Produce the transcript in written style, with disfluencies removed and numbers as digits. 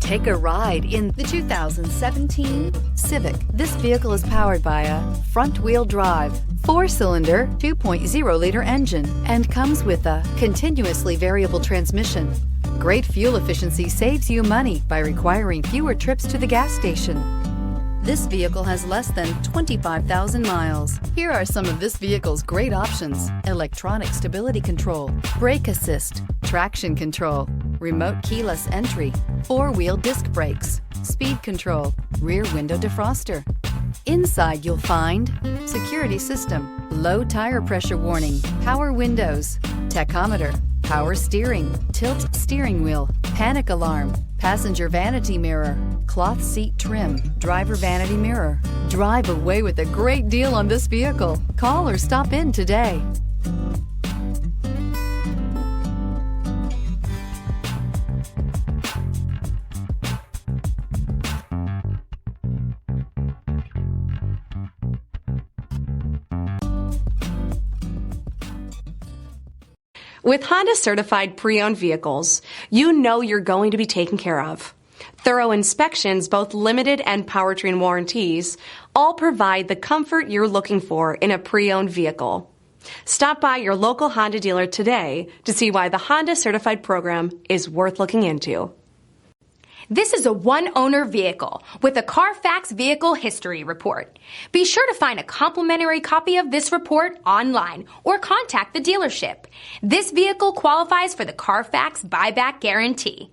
Take a ride in the 2017 Civic. This vehicle is powered by a front-wheel drive, 4-cylinder, 2.0-liter engine, and comes with a continuously variable transmission. Great fuel efficiency saves you money by requiring fewer trips to the gas station. This vehicle has less than 25,000 miles. Here are some of this vehicle's great options: electronic stability control, brake assist, traction control, remote keyless entry, 4-wheel disc brakes, speed control, rear window defroster. Inside you'll find security system, low tire pressure warning, power windows, tachometer, power steering, tilt steering wheel, panic alarm, passenger vanity mirror, cloth seat trim, driver vanity mirror. Drive away with a great deal on this vehicle. Call or stop in today. With Honda certified pre-owned vehicles, you know you're going to be taken care of. Thorough inspections, both limited and powertrain warranties, all provide the comfort you're looking for in a pre-owned vehicle. Stop by your local Honda dealer today to see why the Honda certified program is worth looking into. This is a one-owner vehicle with a Carfax Vehicle History Report. Be sure to find a complimentary copy of this report online or contact the dealership. This vehicle qualifies for the Carfax Buyback Guarantee.